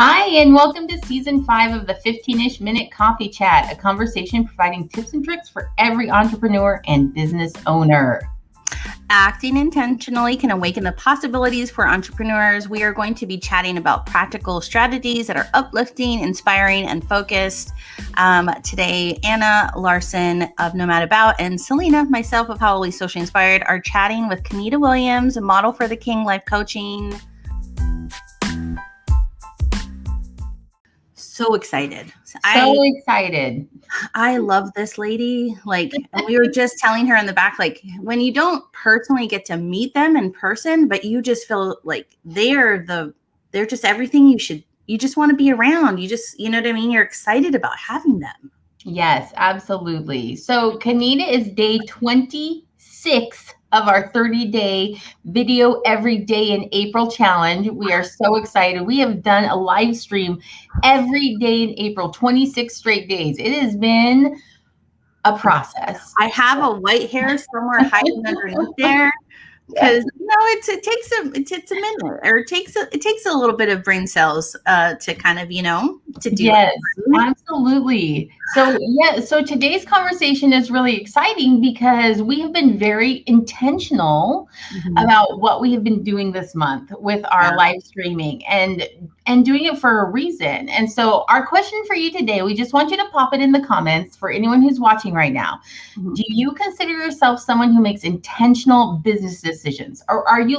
Hi, and welcome to season 5 of the 15-ish minute coffee chat, a conversation providing tips and tricks for every entrepreneur and business owner. Acting intentionally can awaken the possibilities for entrepreneurs. We are going to be chatting about practical strategies that are uplifting, inspiring, and focused. Today, Anna Larson of NomadAbout and Selena, myself of Hauoli Socially Inspired, are chatting with Kennita Williams, a model for the King Life Coaching. So excited. Excited. I love this lady. And we were just telling her in the back, when you don't personally get to meet them in person, but you just feel like they're just everything you just want to be around. You know what I mean? You're excited about having them. Yes, absolutely. So Kennita is day 26 of our 30-day video every day in April challenge. We are so excited. We have done a live stream every day in April, 26 straight days. It has been a process. I have a white hair somewhere hiding underneath there because it takes a minute, or it takes a little bit of brain cells to kind of to do. Yes, absolutely. So today's conversation is really exciting because we have been very intentional about what we have been doing this month with our live streaming and doing it for a reason. And so our question for you today, we just want you to pop it in the comments for anyone who's watching right now. Do you consider yourself someone who makes intentional business decisions, or are you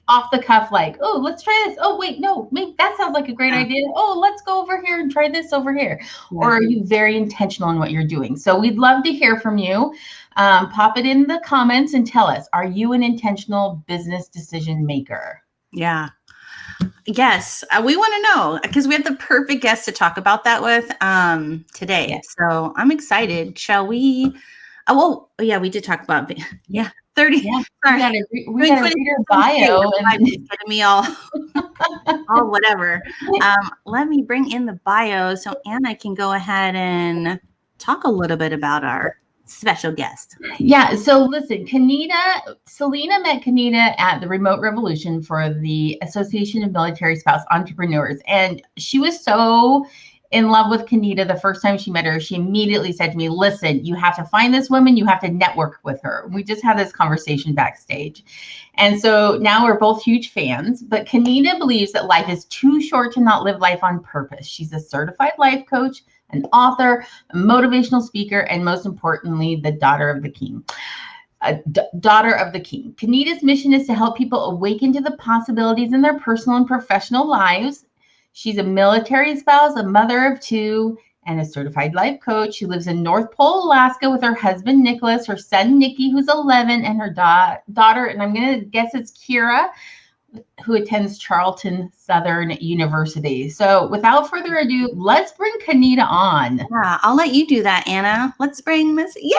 off the cuff, oh, let's try this. Oh, wait, no, maybe that sounds like a great idea. Oh, let's go over here and try this over here. Yeah. Or are you very intentional in what you're doing? So we'd love to hear from you. Pop it in the comments and tell us, are you an intentional business decision maker? Yeah. Yes, we want to know because we have the perfect guest to talk about that with today. Yes. So I'm excited. Shall we? Oh, well, yeah, we did talk about 30. Yeah, we gotta read your bio and getting me all whatever. Let me bring in the bio so Anna can go ahead and talk a little bit about our special guest. Yeah. So listen, Selena met Kennita at the Remote Revolution for the Association of Military Spouse Entrepreneurs. And she was so in love with Kennita the first time she met her. She immediately said to me, listen, you have to find this woman. You have to network with her. We just had this conversation backstage. And so now we're both huge fans. But Kennita believes that life is too short to not live life on purpose. She's a certified life coach, an author, a motivational speaker, and most importantly, the daughter of the King. Daughter of the King. Kennita's mission is to help people awaken to the possibilities in their personal and professional lives. She's a military spouse, a mother of 2, and a certified life coach. She lives in North Pole, Alaska with her husband, Nicholas, her son, Nikki, who's 11, and her daughter, and I'm going to guess it's Kira, who attends Charlton Southern University. So without further ado, let's bring Kennita on. Yeah, I'll let you do that, Anna. Let's bring Miss. Yay!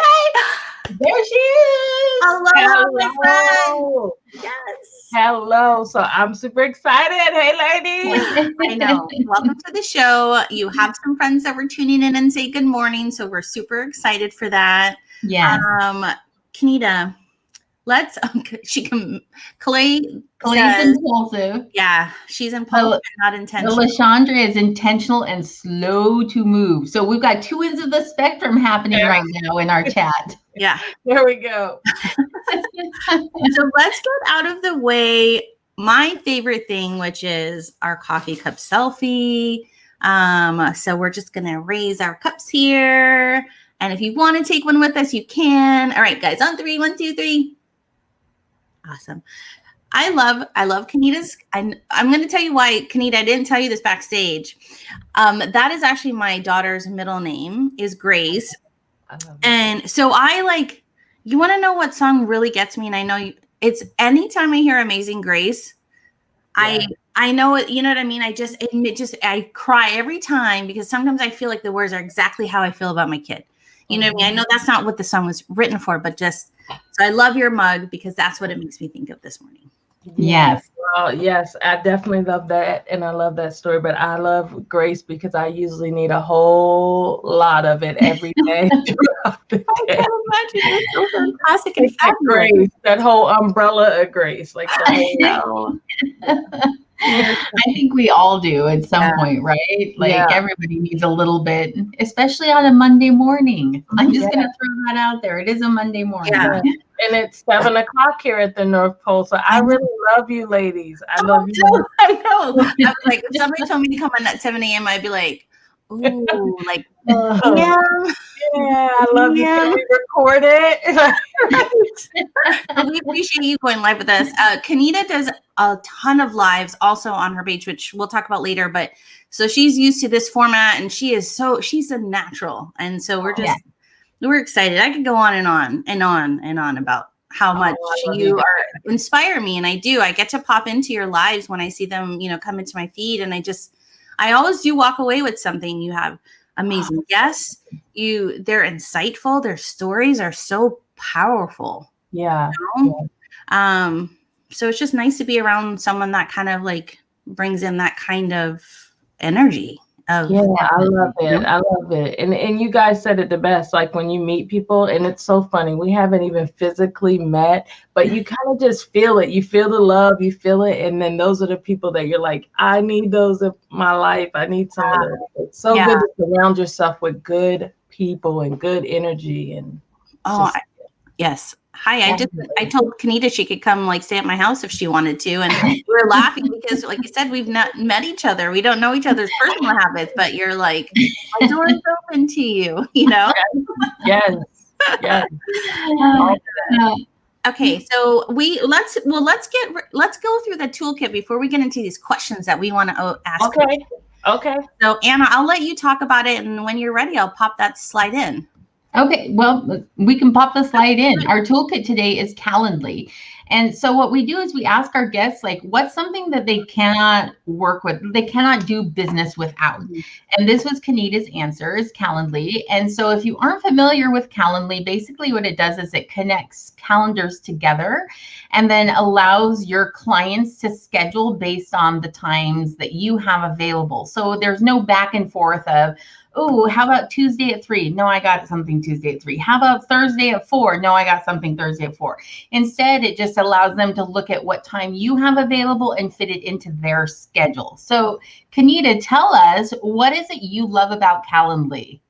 There she is. Hello, my friend. Yes. Hello. So I'm super excited. Hey, ladies. I know. Welcome to the show. You have some friends that were tuning in and say good morning. So we're super excited for that. Yeah. Kennita, Clay's impulsive. Yeah, she's impulsive, not intentional. LaShondra is intentional and slow to move. So we've got two ends of the spectrum happening right now in our chat. Yeah. There we go. So let's get out of the way my favorite thing, which is our coffee cup selfie. So we're just going to raise our cups here. And if you want to take one with us, you can. All right, guys, on 3, 1, 2, 3. Awesome. I love Kennita's. I'm going to tell you why, Kennita, I didn't tell you this backstage. That is actually my daughter's middle name is Grace. And so you want to know what song really gets me? And I know it's anytime I hear Amazing Grace, yeah. I know it, you know what I mean? I cry every time because sometimes I feel like the words are exactly how I feel about my kid. You know what I mean? I know that's not what the song was written for, but so I love your mug because that's what it makes me think of this morning. Yes. Well, yes, I definitely love that. And I love that story, but I love Grace because I usually need a whole lot of it every day throughout the day. I can't imagine. It's so fantastic and Grace, that whole umbrella of Grace. I know. I think we all do at some point, right? Like everybody needs a little bit, especially on a Monday morning. I'm just going to throw that out there. It is a Monday morning. Yeah. And it's 7 o'clock here at the North Pole. So I really love you ladies. I love you. I know. I was like, if somebody told me to come on at 7 a.m., I'd be like, ooh, like, yeah, I love you. Can we record it? We appreciate you going live with us. Kennita does a ton of lives also on her page, which we'll talk about later. But so she's used to this format, and she's a natural. And so we're excited. I could go on and on and on and on about how much you inspire me. And I do. I get to pop into your lives when I see them, come into my feed. And I always do walk away with something. You have amazing guests. They're insightful. Their stories are so powerful. Yeah. So it's just nice to be around someone that kind of like brings in that kind of energy. I love it. I love it. And you guys said it the best, like when you meet people, and it's so funny. We haven't even physically met, but you kind of just feel it. You feel the love, you feel it. And then those are the people that you're like, I need those in my life. I need some of those. It's so good to surround yourself with good people and good energy. And yes. Hi, I told Kennita she could come like stay at my house if she wanted to. And we were laughing because like you said, we've not met each other. We don't know each other's personal habits, but you're like, my door is open to you, Yes. Okay. So let's go through the toolkit before we get into these questions that we want to ask. Okay. So Anna, I'll let you talk about it. And when you're ready, I'll pop that slide in. Okay, well, we can pop the slide in. Our toolkit today is Calendly. And so what we do is we ask our guests, like, what's something that they cannot work with, they cannot do business without? And this was Kennita's answer, is Calendly. And so if you aren't familiar with Calendly, basically what it does is it connects calendars together and then allows your clients to schedule based on the times that you have available. So there's no back and forth of, oh, how about Tuesday at 3? No, I got something Tuesday at 3. How about Thursday at 4? No, I got something Thursday at 4. Instead, it just allows them to look at what time you have available and fit it into their schedule. So, Kennita, tell us, what is it you love about Calendly?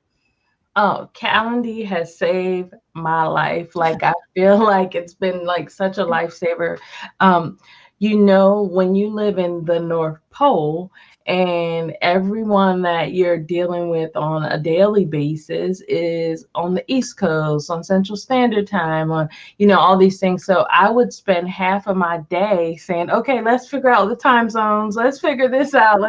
Oh, Calendly has saved my life. Like, I feel like it's been like such a lifesaver. When you live in the North Pole, and everyone that you're dealing with on a daily basis is on the East Coast, on Central Standard Time, on, all these things. So I would spend half of my day saying, okay, let's figure out the time zones. Let's figure this out.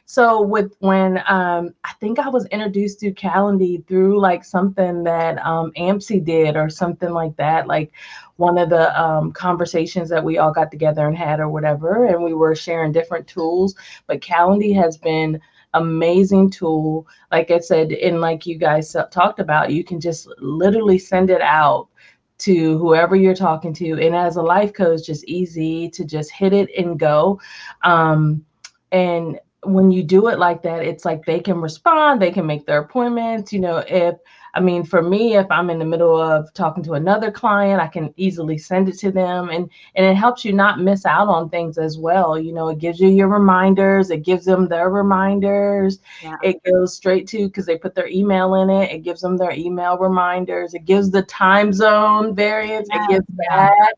So when I think I was introduced to Calendly through like something that AMC did or something like that, like one of the conversations that we all got together and had or whatever, and we were sharing different tools. But Calendly has been amazing tool. Like I said, and like you guys talked about, you can just literally send it out to whoever you're talking to. And as a life coach, just easy to just hit it and go. And when you do it like that, it's like they can respond, they can make their appointments, for me, if I'm in the middle of talking to another client, I can easily send it to them, and it helps you not miss out on things as well. It gives you your reminders, it gives them their reminders. It goes straight to, because they put their email in it, it gives them their email reminders, it gives the time zone variance, it gives that.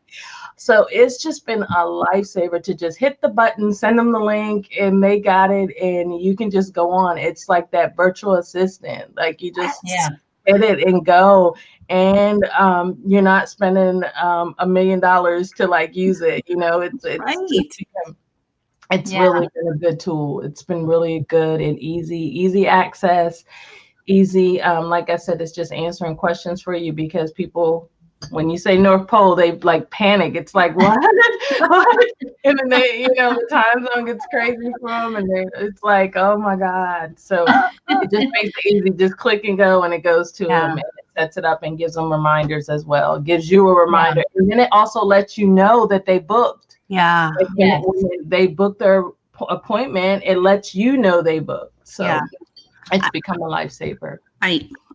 So it's just been a lifesaver to just hit the button, send them the link, and they got it, and you can just go on. It's like that virtual assistant, like you just hit it and go, and you're not spending $1 million to like use it. It's really been a good tool. It's been really good and easy access, easy. Like I said, it's just answering questions for you, because people, when you say North Pole, they like panic. It's like, what? And then they, the time zone gets crazy for them, and it's like, oh my God. So it just makes it easy. Just click and go, and it goes to them, and it sets it up and gives them reminders as well. It gives you a reminder, and then it also lets you know that they booked. Yeah. Like when they book their appointment, it lets you know they booked. So it's become a lifesaver.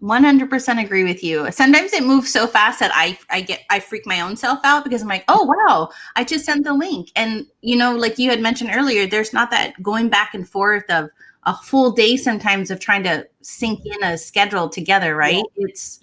100% agree with you. Sometimes it moves so fast that I freak my own self out because I'm like, oh wow, I just sent the link. And like you had mentioned earlier, there's not that going back and forth of a full day sometimes of trying to sync in a schedule together, right? Yeah. It's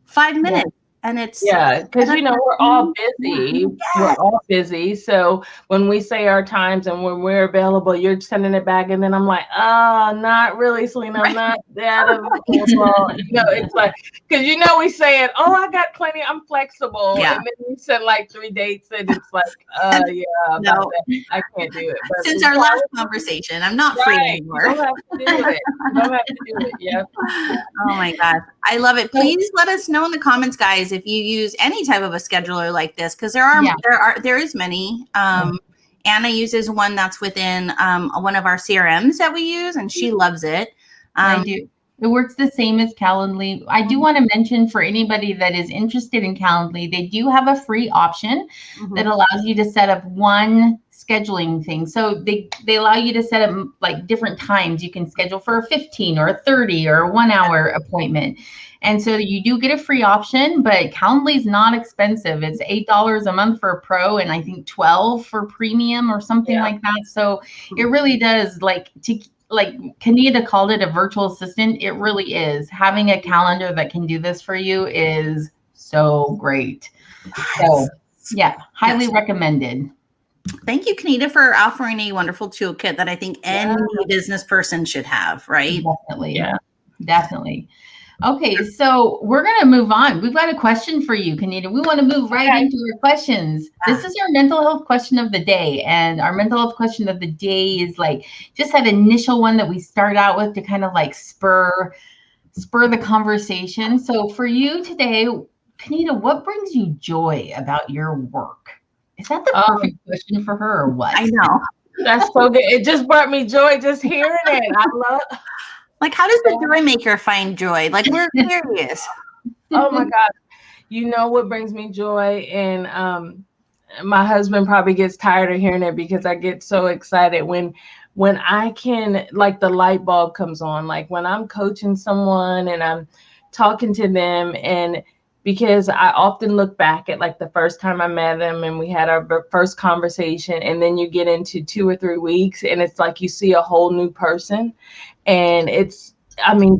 5 minutes. And it's because we're all busy. We're all busy. So when we say our times and when we're available, you're sending it back, and then I'm like, oh, not really, Selena. I'm not that available. It's like because we say it. Oh, I got plenty. I'm flexible, and then we send like 3 dates, and it's like, no, I can't do it. But since our last conversation, I'm not free anymore. You don't have to do it. You don't have to do it. Yeah. Oh my gosh, I love it. Please let us know in the comments, guys, if you use any type of a scheduler like this, because there is many. Anna uses one that's within one of our CRMs that we use, and she loves it. I do. It works the same as Calendly. I do want to mention for anybody that is interested in Calendly, they do have a free option that allows you to set up one scheduling thing. So they allow you to set up like different times. You can schedule for a 15 or a 30 or a 1 hour appointment. And so you do get a free option, but Calendly is not expensive. It's $8 a month for a pro, and I think $12 for premium or something like that. So it really does like Kennita called it a virtual assistant. It really is. Having a calendar that can do this for you is so great. So highly recommended. Thank you, Kennita, for offering a wonderful toolkit that I think any business person should have, right? Definitely. Yeah, definitely. Okay, so we're going to move on. We've got a question for you, Kennita. We want to move right into your questions. This is our mental health question of the day. And our mental health question of the day is like just that initial one that we start out with to kind of like spur the conversation. So for you today, Kennita, what brings you joy about your work? Is that the perfect question for her or what? I know. That's so good. It just brought me joy just hearing it. I love Like, how does the joy maker find joy? Like, we're curious. Oh my God. You know what brings me joy? And my husband probably gets tired of hearing it because I get so excited when I can, like the light bulb comes on, like when I'm coaching someone and I'm talking to them, and because I often look back at like the first time I met them and we had our first conversation, and then you get into 2 or 3 weeks and it's like you see a whole new person. And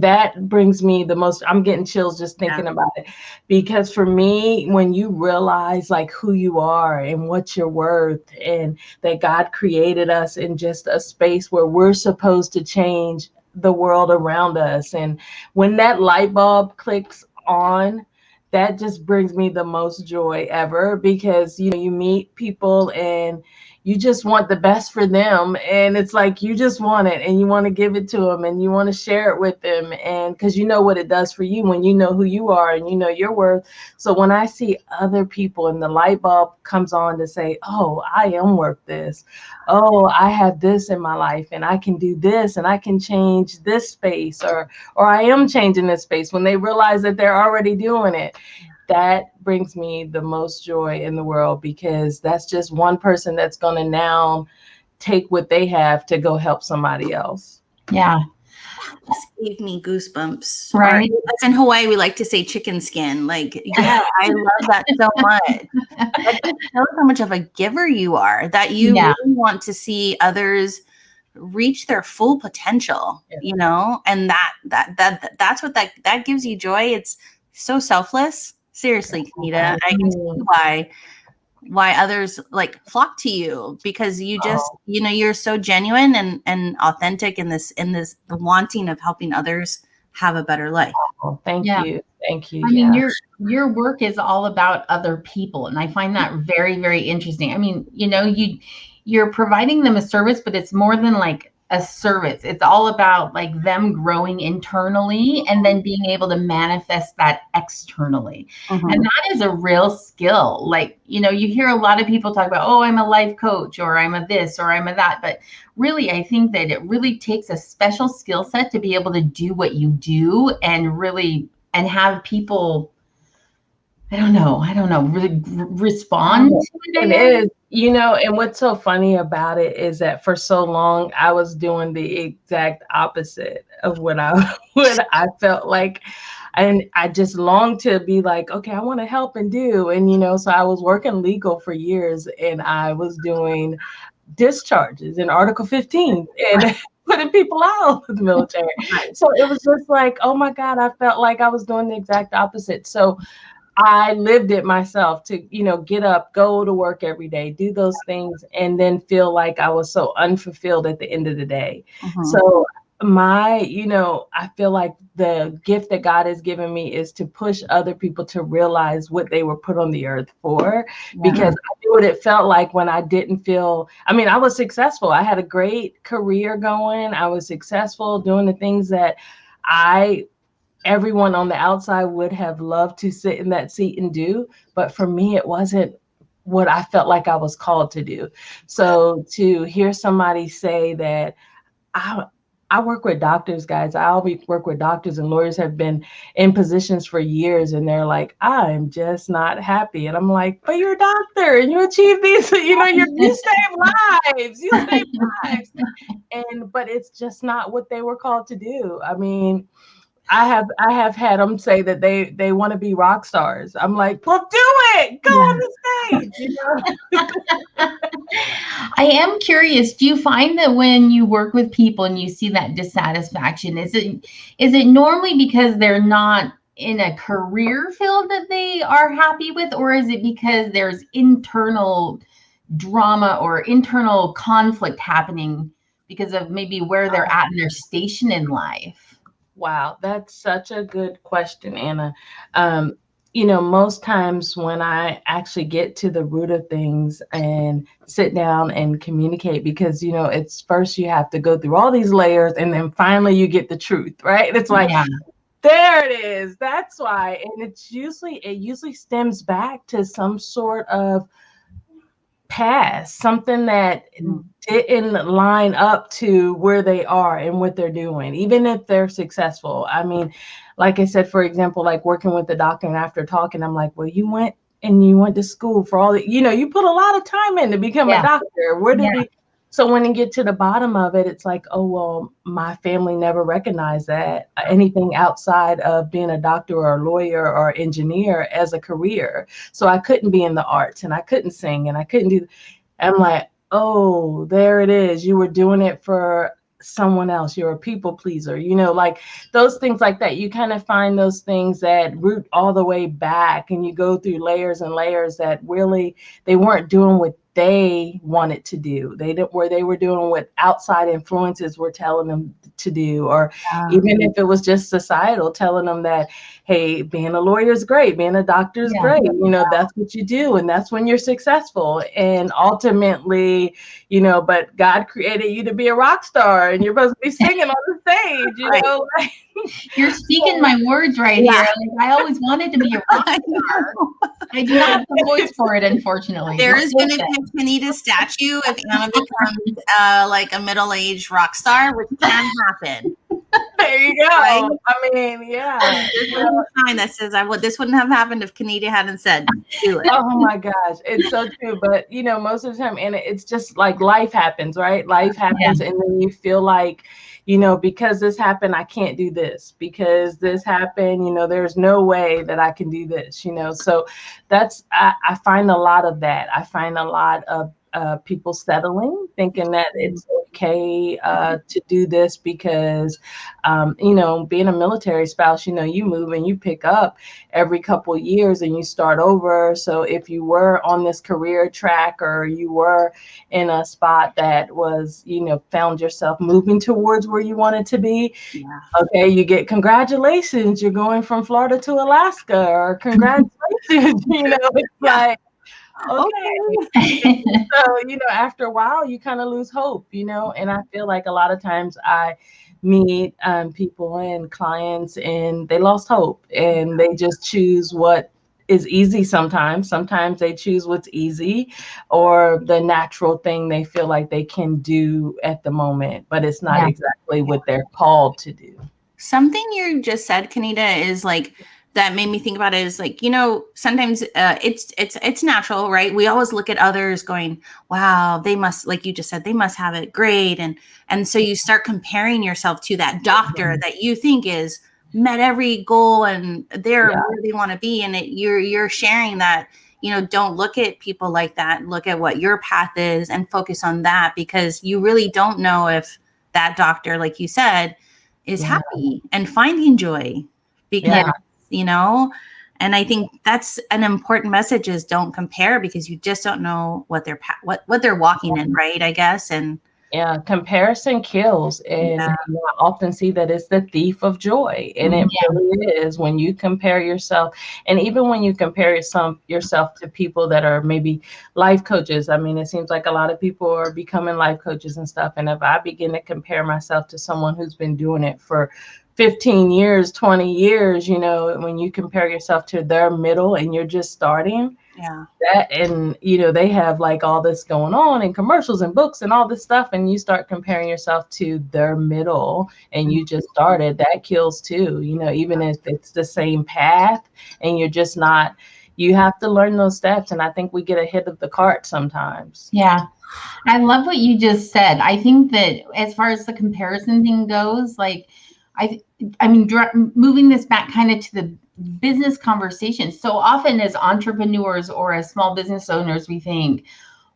that brings me the most. I'm getting chills just thinking about it, because for me, when you realize like who you are and what you're worth, and that God created us in just a space where we're supposed to change the world around us. And when that light bulb clicks on, that just brings me the most joy ever, because you meet people and you just want the best for them, and it's like you just want it and you want to give it to them and you want to share it with them, and because you know what it does for you when you know who you are and you know your worth. So when I see other people and the light bulb comes on to say, oh, I am worth this, oh, I have this in my life and I can do this and I can change this space, or I am changing this space, when they realize that they're already doing it, that brings me the most joy in the world, because that's just one person that's going to now take what they have to go help somebody else. Yeah. This gave me goosebumps. Right. As in Hawaii, we like to say chicken skin. Like, I love that so much. That just shows how much of a giver you are, that you really want to see others reach their full potential, and that's what that gives you joy. It's so selfless. Seriously, Kennita, I can see why others like flock to you, because you just you're so genuine and authentic in this wanting of helping others have a better life. Thank you. I mean, your work is all about other people, and I find that very, very interesting. I mean, you're providing them a service, but it's more than like a service. It's all about like them growing internally and then being able to manifest that externally. And that is a real skill. Like, you hear a lot of people talk about, oh, I'm a life coach, or I'm a this, or I'm a that. But really, I think that it really takes a special skill set to be able to do what you do and really, and have people, I don't know, really respond to it. It is. And what's so funny about it is that for so long I was doing the exact opposite of what I what I felt like. And I just longed to be like, okay, I want to help and do. And, so I was working legal for years, and I was doing discharges in Article 15 and putting people out of the military. So it was just like, oh my God, I felt like I was doing the exact opposite. So I lived it myself to, get up, go to work every day, do those things, and then feel like I was so unfulfilled at the end of the day. So I feel like the gift that God has given me is to push other people to realize what they were put on the earth for, because I knew what it felt like when I didn't feel, I was successful. I had a great career going. I was successful doing the things that everyone on the outside would have loved to sit in that seat and do. But for me, it wasn't what I felt like I was called to do. So to hear somebody say that I work with doctors, guys. I always work with doctors, and lawyers have been in positions for years, and they're like, I'm just not happy. And I'm like, but you're a doctor and you achieve these, you save lives, but it's just not what they were called to do. I have had them say that they want to be rock stars. I'm like, well, do it. Go on the stage. I am curious. Do you find that when you work with people and you see that dissatisfaction, is it normally because they're not in a career field that they are happy with, or is it because there's internal drama or internal conflict happening because of maybe where they're at in their station in life? Wow, that's such a good question, Anna. Most times when I actually get to the root of things and sit down and communicate, because, it's first you have to go through all these layers and then finally you get the truth, right? It's like, there it is. That's why. And it usually stems back to some sort of past, something that didn't line up to where they are and what they're doing, even if they're successful. Like I said, for example, like working with the doctor, and after talking, I'm like, well, you went to school for all the, you put a lot of time in to become a doctor. Where did we? So when you get to the bottom of it, it's like, oh, well, my family never recognized that anything outside of being a doctor or a lawyer or engineer as a career. So I couldn't be in the arts, and I couldn't sing, and I couldn't do. I'm like, oh, there it is. You were doing it for someone else. You're a people pleaser, like those things like that. You kind of find those things that root all the way back, and you go through layers and layers that really they weren't doing what they wanted to do. They were doing what outside influences were telling them to do, or even if it was just societal telling them that, hey, being a lawyer is great, being a doctor is great, that's what you do, and that's when you're successful. And ultimately, but God created you to be a rock star, and you're supposed to be singing on the stage, You're speaking my words right here. Like, I always wanted to be a rock star. I do not have the voice for it, unfortunately. There is going to be a Kennita statue if Anna becomes like a middle-aged rock star, which can happen. There you go. Right? There's a sign that says, this wouldn't have happened if Kennita hadn't said, do it. Oh my gosh. It's so true. But, most of the time, and it's just like life happens, right? Life happens. And then you feel like, because this happened, I can't do this. Because this happened, there's no way that I can do this, So I find a lot of that. I find a lot of people settling, thinking that it's okay to do this because, being a military spouse, you move and you pick up every couple of years and you start over. So if you were on this career track, or you were in a spot that was, found yourself moving towards where you wanted to be, okay, you get congratulations, you're going from Florida to Alaska, or congratulations, it's like, okay. So, after a while, you kind of lose hope, and I feel like a lot of times I meet people and clients, and they lost hope, and they just choose what is easy sometimes. Sometimes they choose what's easy, or the natural thing they feel like they can do at the moment, but it's not exactly what they're called to do. Something you just said, Kennita, is like, that made me think about it is like, sometimes it's natural, right? We always look at others going, wow, they must, like you just said, they must have it great. And so you start comparing yourself to that doctor that you think is met every goal and they're where they want to be. And you're sharing that, don't look at people like that. Look at what your path is and focus on that, because you really don't know if that doctor, like you said, is happy and finding joy, because and I think that's an important message, is don't compare, because you just don't know what they're walking in, right? I guess. And comparison kills. And I often see that it's the thief of joy. And it really is, when you compare yourself. And even when you compare yourself to people that are maybe life coaches. I mean, it seems like a lot of people are becoming life coaches and stuff. And if I begin to compare myself to someone who's been doing it for 15 years, 20 years, when you compare yourself to their middle and you're just starting, they have like all this going on and commercials and books and all this stuff, and you start comparing yourself to their middle and you just started, that kills too, even if it's the same path and you're just not, you have to learn those steps. And I think we get ahead of the cart sometimes. Yeah. I love what you just said. I think that as far as the comparison thing goes, like, I mean, moving this back kind of to the business conversation. So often as entrepreneurs or as small business owners, we think,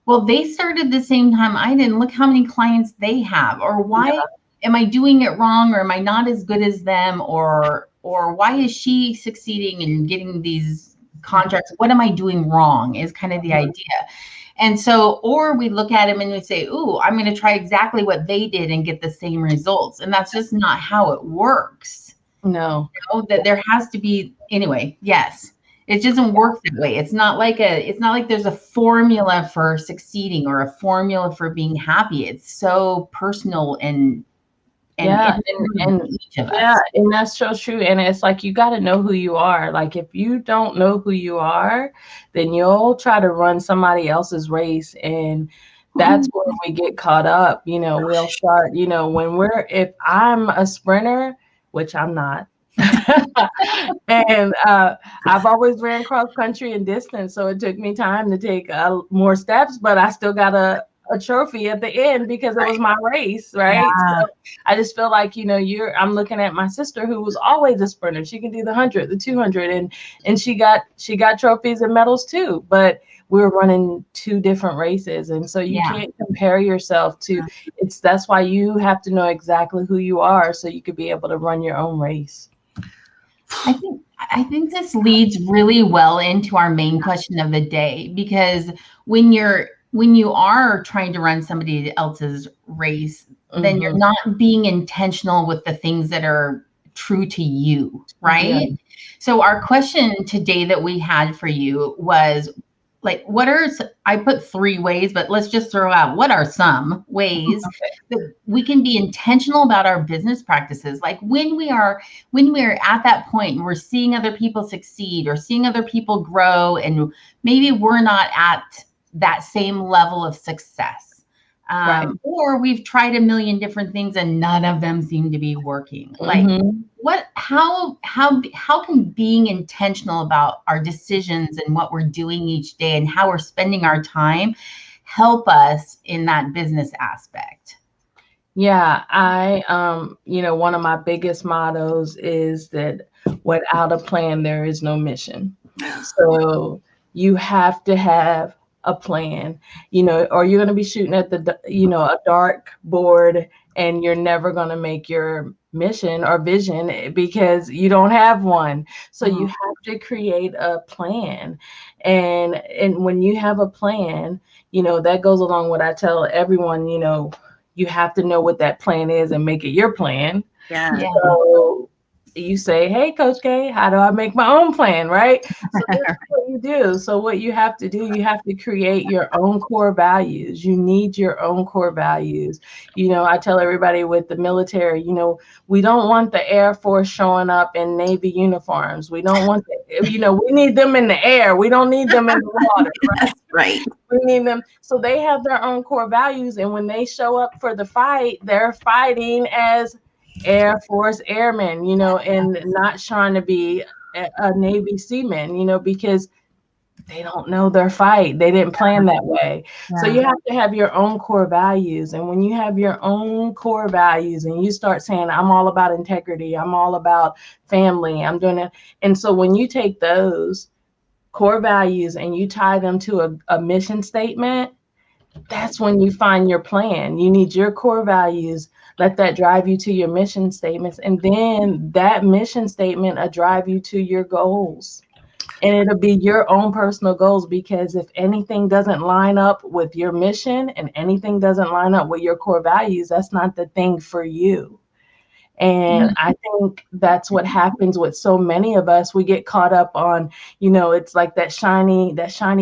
well, they started the same time I didn't. Look how many clients they have, or why am I doing it wrong? Or am I not as good as them? Or why is she succeeding and getting these contracts? What am I doing wrong is kind of the idea. And so, or we look at them and we say, ooh, I'm going to try exactly what they did and get the same results. And that's just not how it works. No. That there has to be, anyway, yes. It doesn't work that way. It's not like there's a formula for succeeding or a formula for being happy. It's so personal and each of us. And that's so true. And it's like, you got to know who you are. Like, if you don't know who you are, then you'll try to run somebody else's race, and that's where we get caught up. We'll start, if I'm a sprinter, which I'm not, and I've always ran cross country and distance, so it took me time to take more steps, but I still got a trophy at the end because it was my race, right? Yeah. So I just feel like, I'm looking at my sister who was always a sprinter. She can do the 100, the 200, and she got trophies and medals too, but we're running two different races. And so you can't compare yourself to, that's why you have to know exactly who you are so you could be able to run your own race. I think this leads really well into our main question of the day, because when you are trying to run somebody else's race, then you're not being intentional with the things that are true to you, right? Yeah. So our question today that we had for you was, like, I put 3 ways, but let's just throw out, what are some ways that we can be intentional about our business practices? Like when we are at that point and we're seeing other people succeed or seeing other people grow, and maybe we're not at that same level of success. Or we've tried a million different things and none of them seem to be working. Like how can being intentional about our decisions and what we're doing each day and how we're spending our time help us in that business aspect? Yeah, one of my biggest mottos is that without a plan, there is no mission. So you have to have a plan, or you're going to be shooting at a dark board, and you're never going to make your mission or vision because you don't have one. So you have to create a plan. And when you have a plan, that goes along what I tell everyone, you have to know what that plan is and make it your plan. Yeah. So you say, hey, Coach K, how do I make my own plan, right? So that's what you do. So what you have to do, you have to create your own core values. You need your own core values. I tell everybody with the military, we don't want the Air Force showing up in Navy uniforms. We don't want we need them in the air. We don't need them in the water, right? Right. We need them. So they have their own core values. And when they show up for the fight, they're fighting as Air Force airmen, and not trying to be a Navy seaman, because they don't know their fight. They didn't plan that way. Yeah. So you have to have your own core values. And when you have your own core values and you start saying, I'm all about integrity, I'm all about family, I'm doing it. And so when you take those core values and you tie them to a mission statement, that's when you find your plan. You need your core values. Let that drive you to your mission statements. And then that mission statement will drive you to your goals. And it'll be your own personal goals, because if anything doesn't line up with your mission and anything doesn't line up with your core values, that's not the thing for you. And I think that's what happens with so many of us. We get caught up on, it's like that shiny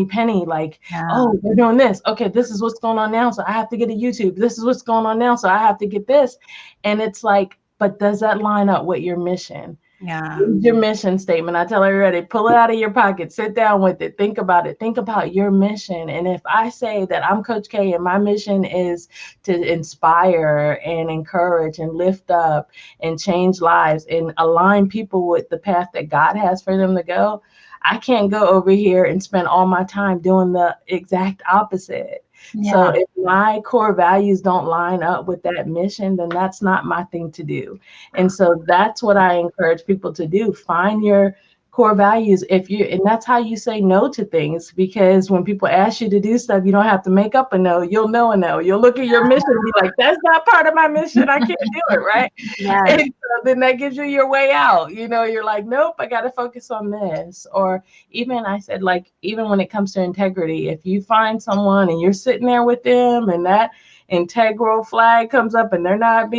penny, like, oh, they're doing this. Okay, this is what's going on now. So I have to get a YouTube. This is what's going on now. So I have to get this. And it's like, but does that line up with your mission? Yeah. Your mission statement. I tell everybody, pull it out of your pocket, sit down with it, think about it, think about your mission. And if I say that I'm Coach K and my mission is to inspire and encourage and lift up and change lives and align people with the path that God has for them to go, I can't go over here and spend all my time doing the exact opposite. Yeah. So if my core values don't line up with that mission, then that's not my thing to do. And so that's what I encourage people to do. Find your core values. And that's how you say no to things, because when people ask you to do stuff, you don't have to make up a no. You'll know a no. You'll look at your mission and be like, that's not part of my mission. I can't do it, right? Yes. And so then that gives you your way out. You're like, nope, I got to focus on this. Or even I said, like, even when it comes to integrity, if you find someone and you're sitting there with them and that integral flag comes up and they're not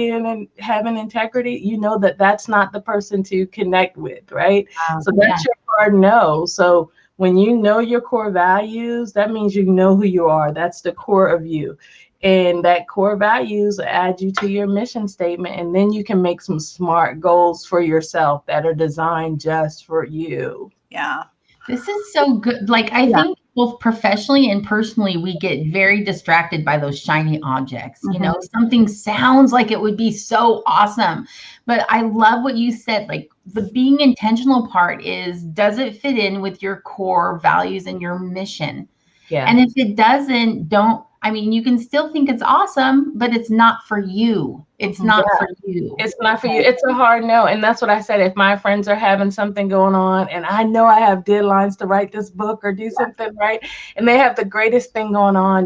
having integrity, that's not the person to connect with, right? So that's your hard no. So when you know your core values, that means you know who you are. That's the core of you. And that core values add you to your mission statement. And then you can make some smart goals for yourself that are designed just for you. Yeah. This is so good. Like, I think both professionally and personally, we get very distracted by those shiny objects. Something sounds like it would be so awesome, but I love what you said. Like, the being intentional part is, does it fit in with your core values and your mission? Yeah. And if it doesn't, you can still think it's awesome, but it's not for you. It's not for you. It's not for you. It's a hard no. And that's what I said. If my friends are having something going on and I know I have deadlines to write this book or do something, right? And they have the greatest thing going on,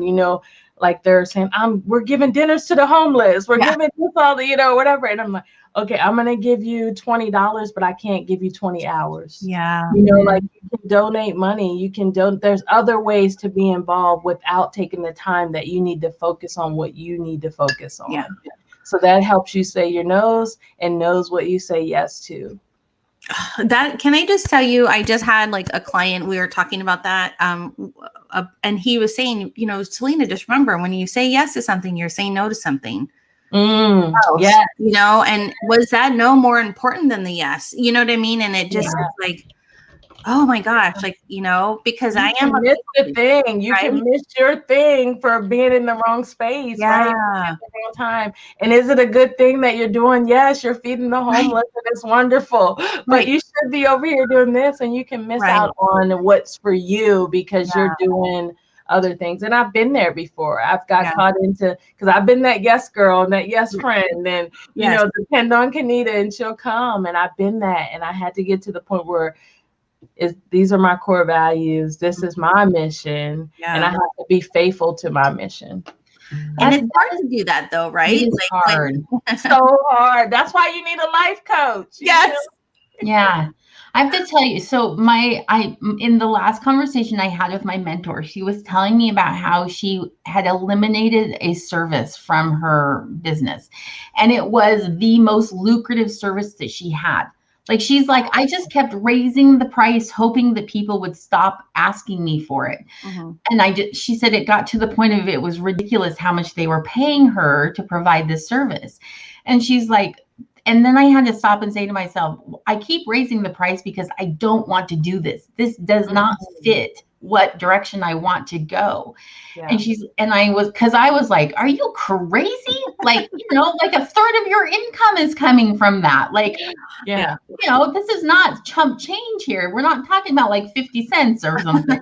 like they're saying, we're giving dinners to the homeless. We're giving this all the, whatever. And I'm like, okay, I'm going to give you $20, but I can't give you 20 hours. Yeah. Like, you can donate money. You can there's other ways to be involved without taking the time that you need to focus on what you need to focus on. Yeah. So that helps you say your no's and knows what you say yes to. Can I just tell you, I just had like a client, we were talking about that. And he was saying, Selena, just remember, when you say yes to something, you're saying no to something. Yeah. And was that no more important than the yes? You know what I mean? And it just was like, oh my gosh, like, because I am miss the thing. You can miss your thing for being in the wrong space, right? At the wrong time. And is it a good thing that you're doing? Yes, you're feeding the homeless and it's wonderful. But you should be over here doing this, and you can miss out on what's for you because you're doing other things. And I've been there before. I've got caught into, because I've been that yes girl and that yes friend, and depend on Kennita and she'll come. And I've been that, and I had to get to the point where these are my core values. This is my mission, and I have to be faithful to my mission. And it's hard to do that, though, right? It's hard. So hard. That's why you need a life coach. Yes. Yeah. I have to tell you, so in the last conversation I had with my mentor, she was telling me about how she had eliminated a service from her business, and it was the most lucrative service that she had. Like, she's like, I just kept raising the price, hoping that people would stop asking me for it. And she said it got to the point of it was ridiculous how much they were paying her to provide this service. And she's like, and then I had to stop and say to myself, I keep raising the price because I don't want to do this. This does not fit what direction I want to go. Yeah. And I was like, are you crazy? Like, like a third of your income is coming from that. Like, Yeah. this is not chump change here. We're not talking about like 50 cents or something,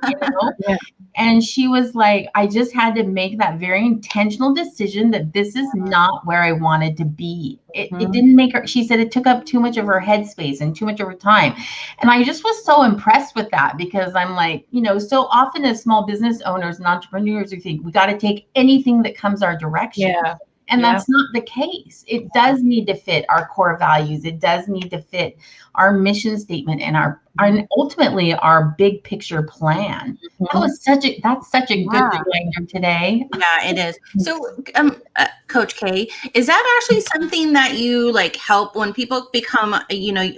Yeah. And she was like, I just had to make that very intentional decision that this is not where I wanted to be. It didn't make her, she said it took up too much of her headspace and too much of her time. And I just was so impressed with that, because I'm like, so often as small business owners and entrepreneurs, we think we got to take anything that comes our direction. Yeah. And that's not the case. It does need to fit our core values. It does need to fit our mission statement and ultimately our big picture plan. That's such a good reminder today. Yeah, it is. So, Coach K, is that actually something that you like help when people become,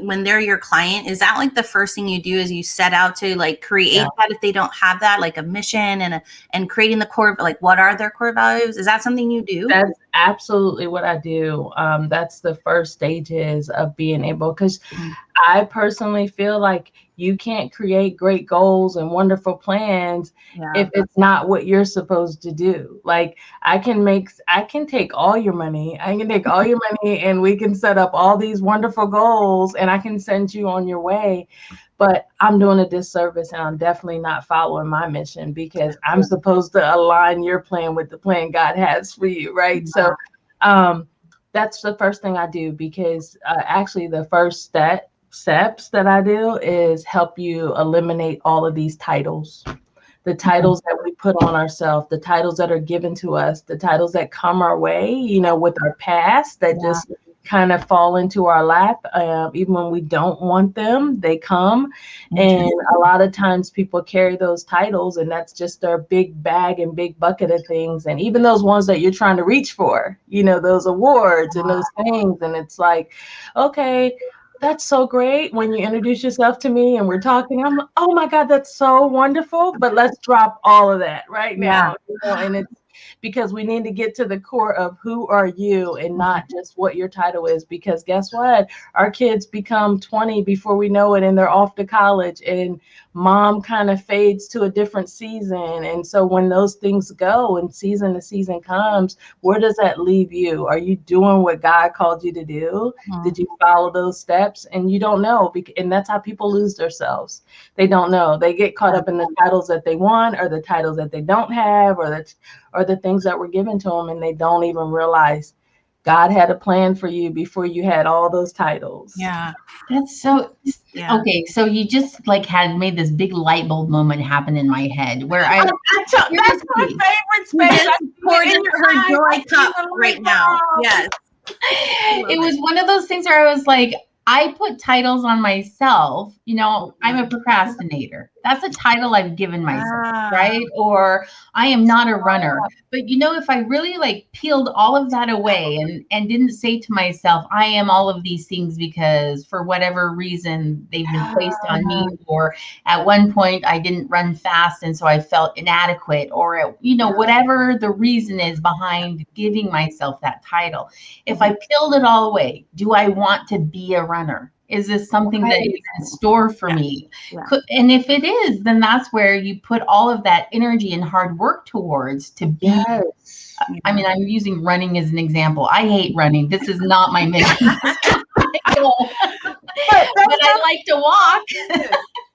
when they're your client? Is that like the first thing you do is you set out to like create that if they don't have that, like a mission and creating the core, like what are their core values? Is that something you do? That's absolutely what I do. That's the first stages of being able, because I personally feel like you can't create great goals and wonderful plans if it's not what you're supposed to do. Like I can take all your money. I can take all your money and we can set up all these wonderful goals and I can send you on your way. But I'm doing a disservice and I'm definitely not following my mission, because I'm supposed to align your plan with the plan God has for you, right? So that's the first thing I do, because actually the first steps that I do is help you eliminate all of these titles. The titles that we put on ourselves, the titles that are given to us, the titles that come our way, with our past that just kind of fall into our lap. Even when we don't want them, they come. And a lot of times people carry those titles and that's just their big bag and big bucket of things. And even those ones that you're trying to reach for, those awards and those things. And it's like, okay, that's so great when you introduce yourself to me and we're talking. I'm like, oh my God, that's so wonderful. But let's drop all of that right now. And it's because we need to get to the core of who are you and not just what your title is. Because guess what? Our kids become 20 before we know it and they're off to college and mom kind of fades to a different season. And so when those things go and season to season comes, where does that leave you? Are you doing what God called you to do? Did you follow those steps? And you don't know. And that's how people lose themselves. They don't know. They get caught up in the titles that they want or the titles that they don't have or the things that were given to them, and they don't even realize God had a plan for you before you had all those titles. Yeah. That's so okay. So you just like had made this big light bulb moment happen in my head where that's my favorite space. Poured into her joy cup right now. Yes. It was one of those things where I was like, I put titles on myself. I'm a procrastinator. That's a title I've given myself, right? Or I am not a runner. But if I really like peeled all of that away and didn't say to myself, I am all of these things because for whatever reason they've been placed on me, or at one point I didn't run fast and so I felt inadequate, or whatever the reason is behind giving myself that title. If I peeled it all away, do I want to be a runner? Is this something that is in store for me? Yeah. And if it is, then that's where you put all of that energy and hard work towards to be. Yes. I mean, I'm using running as an example. I hate running. This is not my mission. but I like to walk.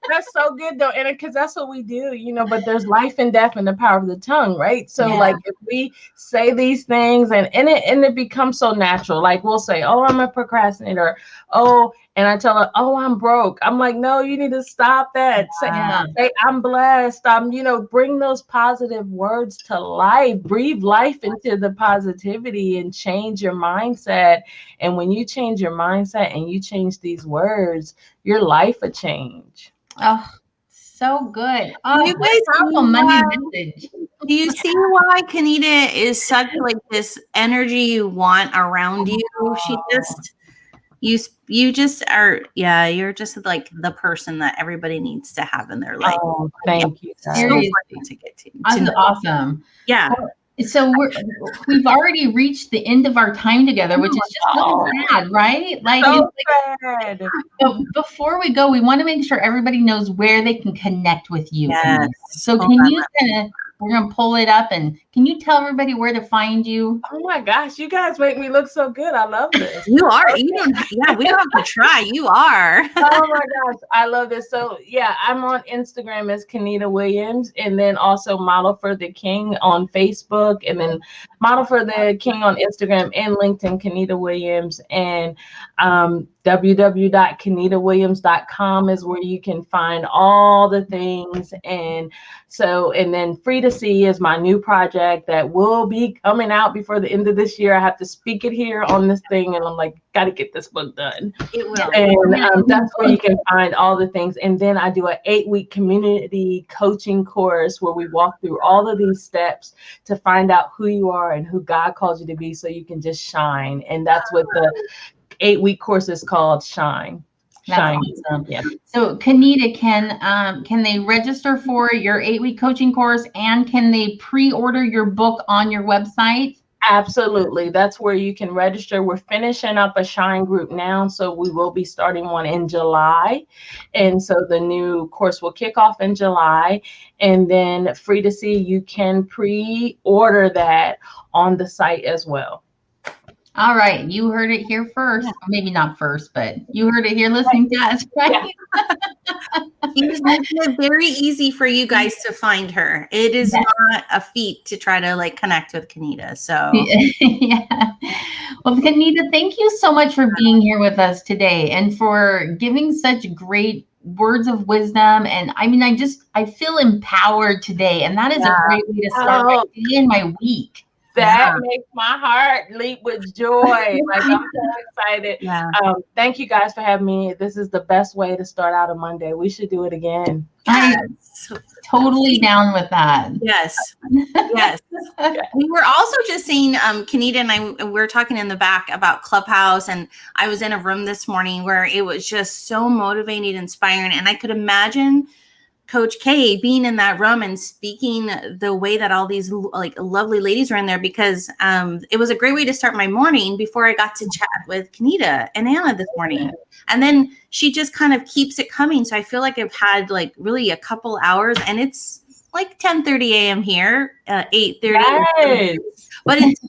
That's so good though, and because that's what we do, but there's life and death in the power of the tongue, right? So like if we say these things and it becomes so natural, like we'll say, oh, I'm a procrastinator. Oh, and I tell her, oh, I'm broke. I'm like, no, you need to stop that. Say I'm blessed. Bring those positive words to life, breathe life into the positivity and change your mindset. And when you change your mindset and you change these words, your life will change. Oh, so good. Oh, what a powerful money message. Do you see why Kennita is such like this energy you want around you? She just, you just are, you're just like the person that everybody needs to have in their life. Oh, thank you. So important to get to. That's awesome. Yeah. So we've already reached the end of our time together, which is just really sad, right? Like, so sad. But before we go, we want to make sure everybody knows where they can connect with you. Yes. So can you we're going to pull it up, and can you tell everybody where to find you? Oh my gosh, you guys make me look so good. I love this. You are. You don't. Yeah, we don't have to try. You are. Oh my gosh, I love this. So yeah, I'm on Instagram as Kennita Williams, and then also Model for the King on Facebook, and then Model for the King on Instagram and LinkedIn, Kennita Williams, and www.kennitawilliams.com is where you can find all the things. And then Free to See is my new project that will be coming out before the end of this year. I have to speak it here on this thing, and I'm like, got to get this book done. It will. And that's where you can find all the things. And then I do an 8-week community coaching course where we walk through all of these steps to find out who you are and who God calls you to be, so you can just shine. And that's what the 8-week course is called, Shine. Shine. Awesome. Yeah. So Kennita, can they register for your 8-week coaching course, and can they pre-order your book on your website? Absolutely. That's where you can register. We're finishing up a Shine group now, so we will be starting one in July. And so the new course will kick off in July. And then Free to See, you can pre-order that on the site as well. All right. You heard it here first. Maybe not first, but you heard it here listening to us, right? She's making it very easy for you guys to find her. It is not a feat to try to connect with Kennita. So yeah. Well, Kennita, thank you so much for being here with us today and for giving such great words of wisdom. And I mean, I feel empowered today, and that is a great way to start my day and my week. That makes my heart leap with joy. Like, I'm so excited. Yeah. Thank you guys for having me. This is the best way to start out a Monday. We should do it again. I'm totally down with that. Yes. Yes. We were also just seeing Kennita and I, we were talking in the back about Clubhouse, and I was in a room this morning where it was just so motivating, inspiring. And I could imagine Coach K being in that room and speaking the way that all these lovely ladies were in there, because it was a great way to start my morning before I got to chat with Kennita and Anna this morning. And then she just kind of keeps it coming. So I feel like I've had really a couple hours, and it's 10:30 a.m. here, 8:30. Yes. But it's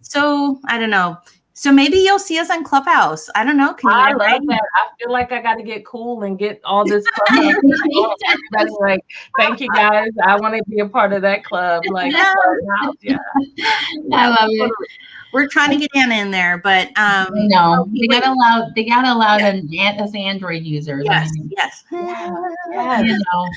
so, I don't know. So maybe you'll see us on Clubhouse. I don't know. I love that. I feel like I got to get cool and get all this club. Everybody's like, thank you guys. I want to be a part of that club. I love it. We're trying to get Anna in there, but no, they gotta allow us Android users. Yes, You know.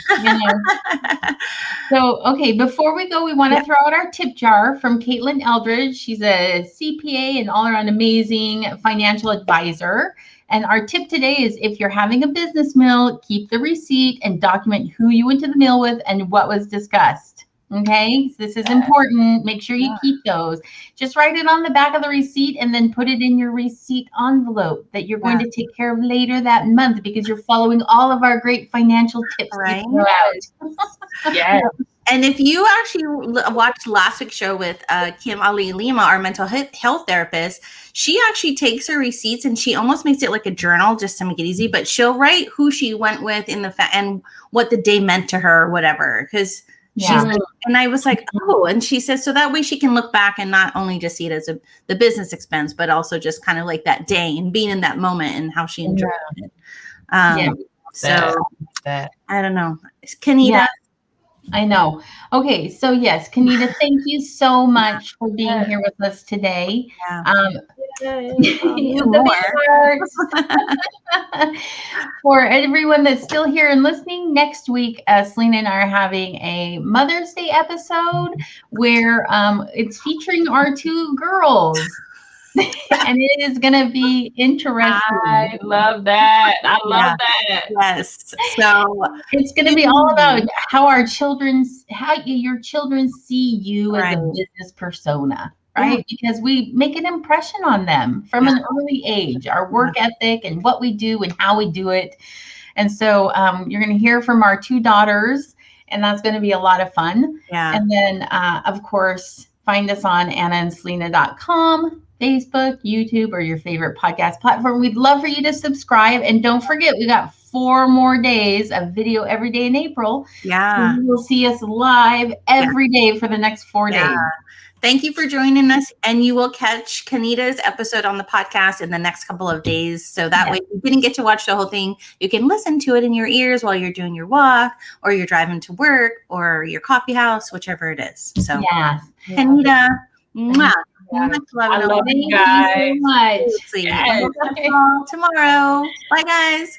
So, okay, before we go, we want to throw out our tip jar from Caitlin Eldridge. She's a CPA and all-around amazing financial advisor. And our tip today is, if you're having a business meal, keep the receipt and document who you went to the meal with and what was discussed. Okay, so this is important. Make sure you keep those. Just write it on the back of the receipt and then put it in your receipt envelope that you're going to take care of later that month, because you're following all of our great financial tips. Right. Yeah. And if you actually watched last week's show with Kim Ali Lima, our mental health therapist, she actually takes her receipts and she almost makes it like a journal just to make it easy. But she'll write who she went with and what the day meant to her or whatever. Because and I was like, oh, and she says, so that way she can look back and not only just see it as the business expense, but also just kind of like that day and being in that moment and how she enjoyed it. So I don't know. Kennita. Yeah. I know. Okay, so yes, Kennita, thank you so much for being here with us today. For everyone that's still here and listening, next week, Selena and I are having a Mother's Day episode where it's featuring our 2 girls. And it is going to be interesting. I love that. I love that. Yes. So it's going to be all about how your children see you as a business persona, right? Because we make an impression on them from an early age, our work ethic and what we do and how we do it. And so you're going to hear from our 2 daughters, and that's going to be a lot of fun. Yeah. And then, of course, find us on AnnaandSelena.com, Facebook, YouTube, or your favorite podcast platform. We'd love for you to subscribe. And don't forget, we got 4 more days of video every day in April. Yeah. You will see us live every day for the next 4 days. Thank you for joining us. And you will catch Kennita's episode on the podcast in the next couple of days. So that way, if you didn't get to watch the whole thing, you can listen to it in your ears while you're doing your walk, or you're driving to work, or your coffee house, whichever it is. So, Kennita, mwah. Much love. I love you guys. Thank you so much. Yes. Tomorrow. Bye, guys.